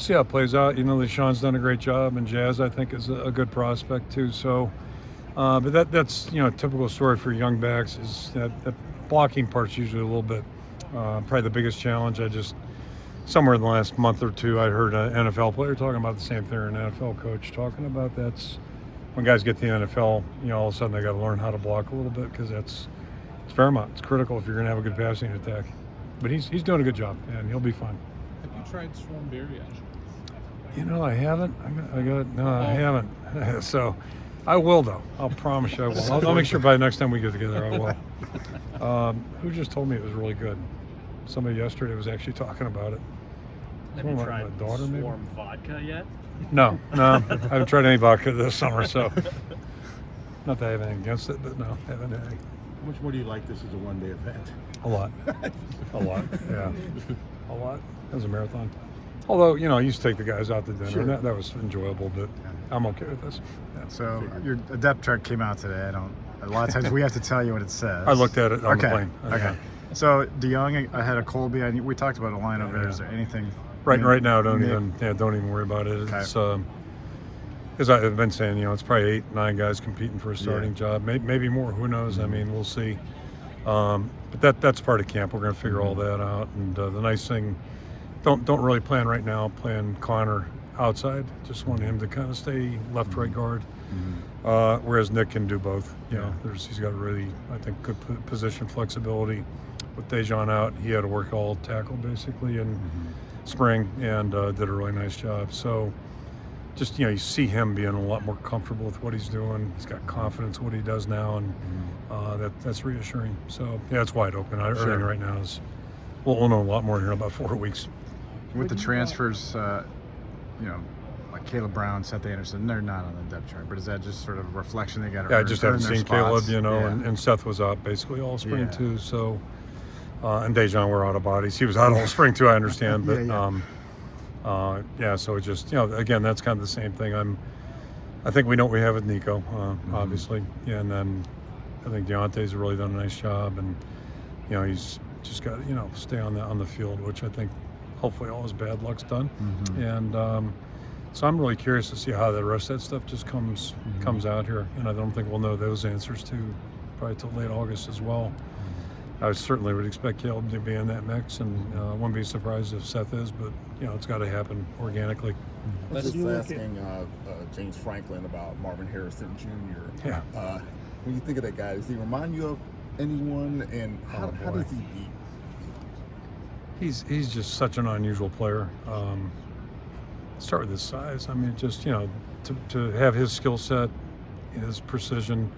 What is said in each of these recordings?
we'll see how it plays out. Sean's done a great job, and Jazz, I think, is a good prospect too. So, but that's a typical story for young backs is that the blocking part's usually a little bit probably the biggest challenge. Somewhere in the last month or two, I heard an NFL player talking about the same thing, or an NFL coach talking about that's when guys get to the NFL, all of a sudden they got to learn how to block a little bit because it's paramount. It's critical if you're going to have a good passing attack. But he's doing a good job, and he'll be fine. Have you tried Swarm Beer yet? I haven't. I haven't. So I will, though. I'll promise you I will. I'll make sure by the next time we get together I will. Who just told me it was really good? Somebody yesterday was actually talking about it. Have you tried my daughter, maybe? Swarm vodka yet? No. I haven't tried any vodka this summer, so not that I have anything against it, but no, I haven't had any. How much more do you like this as a one-day event? A lot. Yeah. A lot. It was a marathon. Although, I used to take the guys out to dinner. Sure. That was enjoyable, but I'm okay with this. Yeah. So your depth chart came out today. A lot of times we have to tell you what it says. I looked at it on the plane. Okay. So DeYoung ahead of Colby. We talked about a lineup there. Is there anything? Right now, don't even worry about it. It's as I've been saying, it's probably 8-9 guys competing for a starting job. Maybe more. Who knows? I mean, we'll see. But that's part of camp. We're going to figure all that out. And the nice thing, don't really plan right now. Plan Connor outside. Just want him to kind of stay left-right guard. Whereas Nick can do both. He's got really, I think, good position flexibility. With Dejan out, he had to work all tackle basically in spring and did a really nice job. So just, you see him being a lot more comfortable with what he's doing. He's got confidence in what he does now, and that's reassuring. So, it's wide open. Everything right now is, we'll know a lot more here in about 4 weeks. With the transfers, like Caleb Brown, Seth Anderson, they're not on the depth chart, but is that just sort of a reflection they got to I just haven't seen Caleb, spots? and Seth was out basically all spring too. So, and Dejan were out of bodies. He was out all spring too, I understand. But so it just, again, that's kind of the same thing. I think we know what we have with Nico, obviously. Yeah, and then I think Deontay's really done a nice job, and he's just got to stay on the field, which I think hopefully all his bad luck's done. And so I'm really curious to see how the rest of that stuff just comes out here, and I don't think we'll know those answers probably till late August as well. I certainly would expect Caleb to be in that mix, and wouldn't be surprised if Seth is, but it's got to happen organically. Let's just asking James Franklin about Marvin Harrison Jr. Yeah. When you think of that guy, does he remind you of anyone, and how does he beat? He's just such an unusual player. Start with his size. I mean, just to have his skill set, his precision,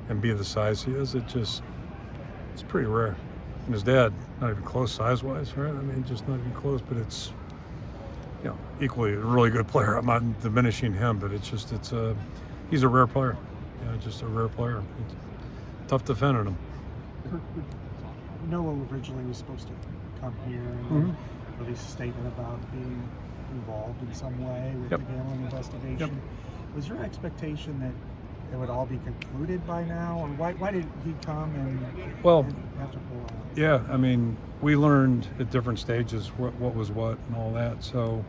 and be the size he is, it's pretty rare. And his dad, not even close size-wise, right? I mean, just not even close. But it's equally a really good player. I'm not diminishing him, but he's a rare player. Just a rare player. It's tough defending him. Kirk, Noah originally was supposed to come here and release a statement about being involved in some way with the gambling investigation. Was your expectation that it would all be concluded by now, or why did he come and have to pull out? Yeah, I mean, we learned at different stages what was what and all that. So,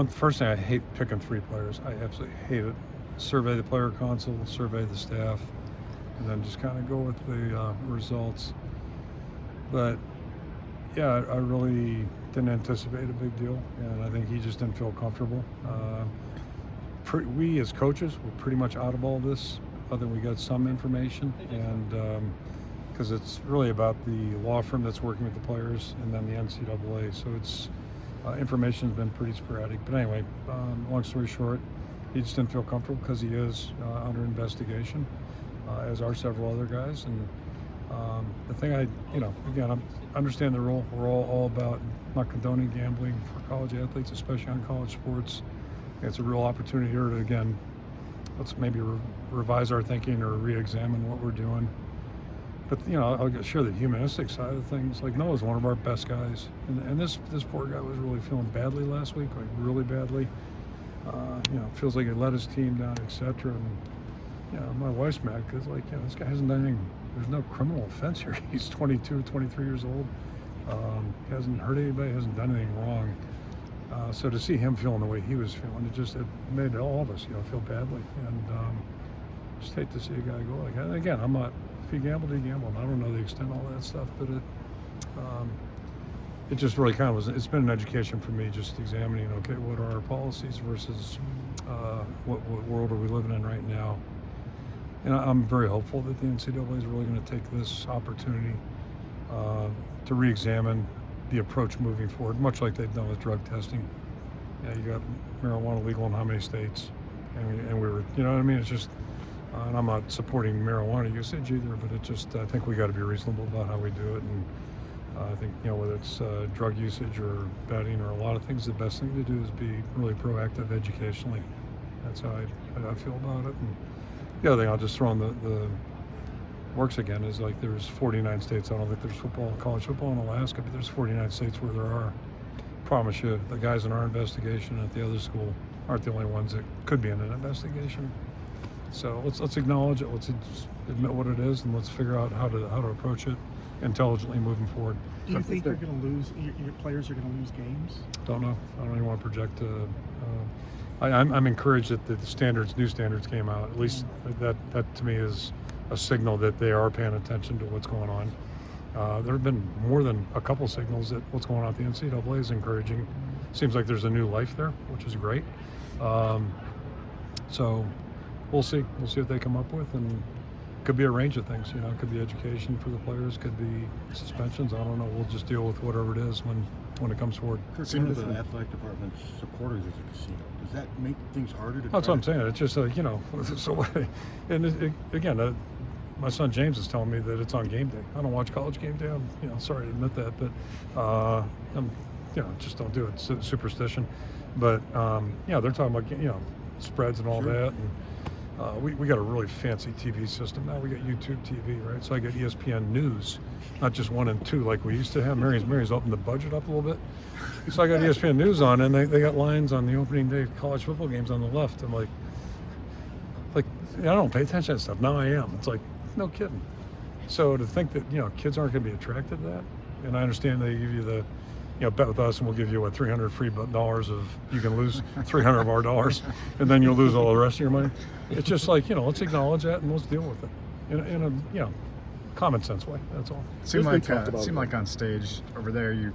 first thing, I hate picking 3 players. I absolutely hate it. Survey the player council, survey the staff, and then just kind of go with the results. But yeah, I really didn't anticipate a big deal, and I think he just didn't feel comfortable. We as coaches were pretty much out of all this, other than we got some information, and because it's really about the law firm that's working with the players and then the NCAA. So it's information's been pretty sporadic. But anyway, long story short, he just didn't feel comfortable because he is under investigation, as are several other guys. And the thing again, I understand the rule. We're all about not condoning gambling for college athletes, especially on college sports. It's a real opportunity here to, again, let's maybe revise our thinking or re-examine what we're doing. But, I'll share the humanistic side of things. Like, Noah's one of our best guys. And this poor guy was really feeling badly last week, like really badly. Feels like he let his team down, etc. And, my wife's mad because, this guy hasn't done anything. There's no criminal offense here. He's 22, 23 years old. He hasn't hurt anybody, hasn't done anything wrong. So to see him feeling the way he was feeling, it made all of us, feel badly. And just hate to see a guy go like that. And again, I'm not. If you gamble, you gamble. And I don't know the extent of all that stuff, but it just really kind of was. It's been an education for me, just examining. Okay, what are our policies versus what world are we living in right now? And I'm very hopeful that the NCAA is really going to take this opportunity to re-examine the approach moving forward, much like they've done with drug testing. Yeah, you got marijuana legal in how many states? And we were, you know what I mean? It's just, and I'm not supporting marijuana usage either, but I think we got to be reasonable about how we do it. And I think, whether it's drug usage or betting or a lot of things, the best thing to do is be really proactive educationally. That's how I feel about it. And the other thing I'll just throw on the works again is like there's 49 states. I don't think there's college football in Alaska, but there's 49 states where there are. Promise you, the guys in our investigation at the other school aren't the only ones that could be in an investigation. So let's acknowledge it. Let's admit what it is, and let's figure out how to approach it intelligently moving forward. Do you think you're going to lose? Your players are going to lose games? Don't know. I don't even want to project. I'm encouraged that the new standards came out. At least that to me is a signal that they are paying attention to what's going on. There have been more than a couple signals that what's going on at the NCAA is encouraging. Seems like there's a new life there, which is great. So we'll see. We'll see what they come up with, and it could be a range of things. It could be education for the players, could be suspensions. I don't know. We'll just deal with whatever it is when it comes forward. Kirk, one of the athletic department's supporters is a casino. Does that make things harder to? That's what I'm saying. It's just so. And again, my son James is telling me that it's on game day. I don't watch College game day. I'm sorry to admit that, but just don't do it. It's superstition. But they're talking about spreads and all that. And we got a really fancy TV system now. We got YouTube TV, right? So I got ESPN News, not just 1 and 2 like we used to have. Mary's opened the budget up a little bit. So I got ESPN News on, and they got lines on the opening day college football games on the left. I'm like I don't pay attention to that stuff. Now I am. It's like, no kidding. So to think that kids aren't going to be attracted to that, and I understand they give you the bet with us and we'll give you $300 free dollars of you can lose 300 of our dollars, and then you'll lose all the rest of your money. It's just like let's acknowledge that and let's deal with it in a common sense way. That's all. It seemed like on stage over there you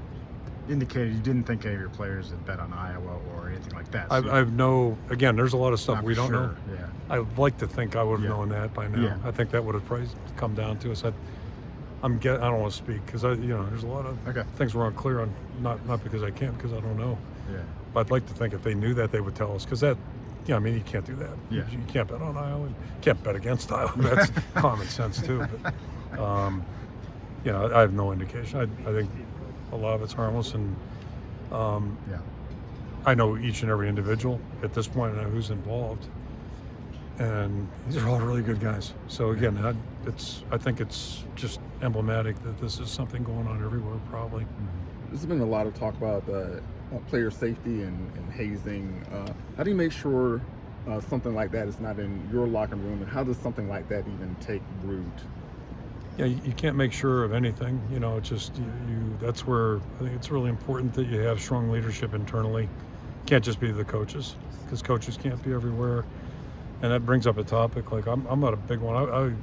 indicated you didn't think any of your players had bet on Iowa or anything like that. So I've again, there's a lot of stuff we don't know. Yeah. I'd like to think I would have known that by now. Yeah. I think that would have probably come down to us. I don't want to speak because there's a lot of things we're unclear on. Not because I can't, because I don't know. Yeah. But I'd like to think if they knew that, they would tell us, because that. I mean, you can't do that. Yeah. You can't bet on Iowa. You can't bet against Iowa. That's common sense too. But I have no indication. I think a lot of it's harmless, and I know each and every individual at this point. I know who's involved, and these are all really good guys. So again, I think it's just emblematic that this is something going on everywhere, probably. There's been a lot of talk about player safety and hazing. How do you make sure something like that is not in your locker room, and how does something like that even take root? Yeah, you can't make sure of anything. It's just that's where I think it's really important that you have strong leadership internally. It can't just be the coaches, because coaches can't be everywhere. And that brings up a topic like I'm not a big one.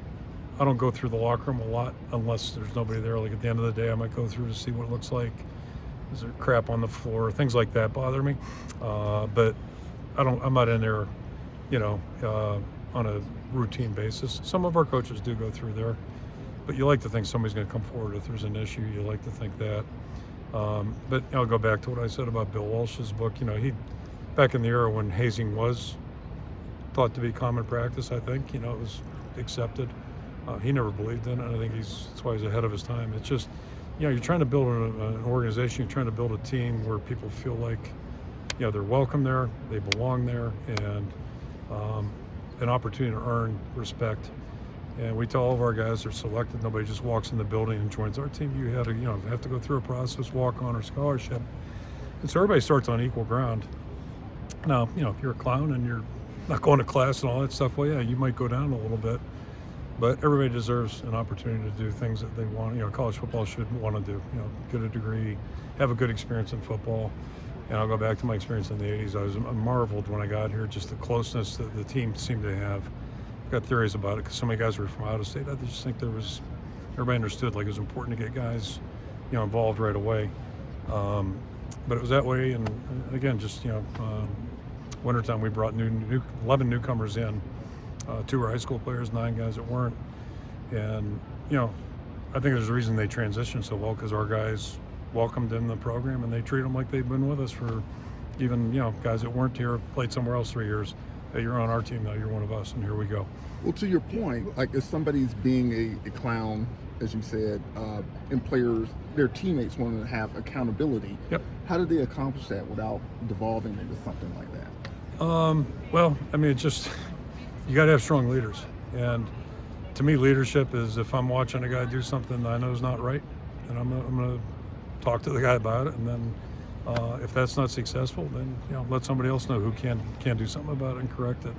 I don't go through the locker room a lot unless there's nobody there. Like at the end of the day, I might go through to see what it looks like. Is there crap on the floor? Things like that bother me. But I'm not in there, on a routine basis. Some of our coaches do go through there, but you like to think somebody's going to come forward if there's an issue. You like to think that. But I'll go back to what I said about Bill Walsh's book. He back in the era when hazing was thought to be common practice, I think, it was accepted. He never believed in it, and I think that's why he's ahead of his time. It's just, you're trying to build an organization, you're trying to build a team where people feel like, they're welcome there, they belong there, and an opportunity to earn respect. And we tell all of our guys they're selected. Nobody just walks in the building and joins our team. You have to go through a process, walk on or scholarship. And so everybody starts on equal ground. Now, if you're a clown and you're not going to class and all that stuff, well, yeah, you might go down a little bit. But everybody deserves an opportunity to do things that they want. College football should want to do. Get a degree, have a good experience in football. And I'll go back to my experience in the 80s. I marveled when I got here, just the closeness that the team seemed to have. I've got theories about it because so many guys were from out of state. I just think everybody understood like it was important to get guys, involved right away. But it was that way. And again, just, wintertime we brought 11 newcomers in. 2 were high school players, 9 guys that weren't. And, I think there's a reason they transitioned so well because our guys welcomed in the program and they treat them like they've been with us for even, guys that weren't here, played somewhere else 3 years. Hey, you're on our team now, you're one of us, and here we go. Well, to your point, like if somebody's being a clown, as you said, and players, their teammates want to have accountability. Yep. How did they accomplish that without devolving into something like that? Well, I mean, it's just, you got to have strong leaders. And to me, leadership is if I'm watching a guy do something that I know is not right, and I'm going to talk to the guy about it. And then if that's not successful, then, let somebody else know who can do something about it and correct it.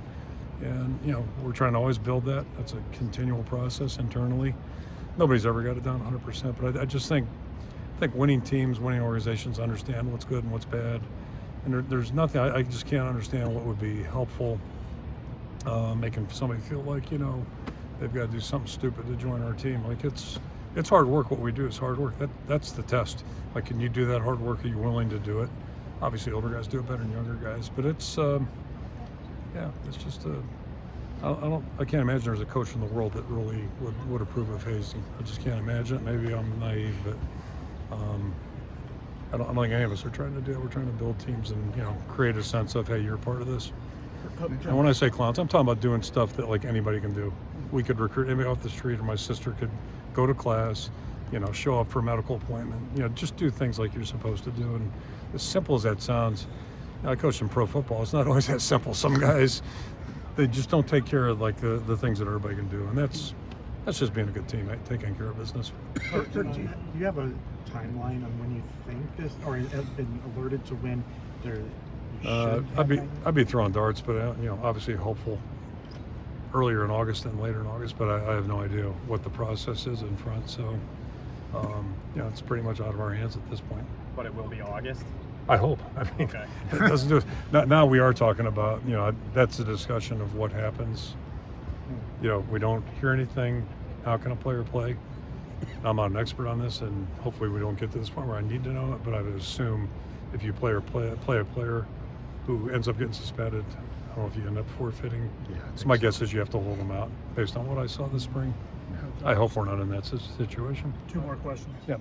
And, we're trying to always build that. That's a continual process internally. Nobody's ever got it done 100%, but I just think winning teams, winning organizations understand what's good and what's bad. And there's nothing, I just can't understand what would be helpful making somebody feel like, they've got to do something stupid to join our team. Like it's hard work. What we do is hard work. That's the test. Like, can you do that hard work? Are you willing to do it? Obviously, older guys do it better than younger guys, but it's it's just I can't imagine there's a coach in the world that really would approve of hazing. I just can't imagine it. Maybe I'm naive, but I don't think any of us are trying to do it. We're trying to build teams and create a sense of, hey, you're part of this. And when I say clowns, I'm talking about doing stuff that like anybody can do. We could recruit anybody off the street, or my sister could go to class, show up for a medical appointment. Just do things like you're supposed to do. And as simple as that sounds, I coach in pro football. It's not always that simple. Some guys, they just don't take care of like the things that everybody can do, and that's just being a good teammate, taking care of business. Do you have a timeline on when you think this, or have been alerted to when there? I'd be throwing darts, but obviously hopeful earlier in August than later in August. But I have no idea what the process is in front. So it's pretty much out of our hands at this point. But it will be August. I hope. I mean, Okay. It doesn't do it. Now we are talking about, that's a discussion of what happens. We don't hear anything. How can a player play? I'm not an expert on this, and hopefully we don't get to this point where I need to know it, but I would assume if you play a player who ends up getting suspended, I don't know if you end up forfeiting. Yeah, So my guess is you have to hold them out based on what I saw this spring. I hope we're not in that situation. 2 more questions. Yeah.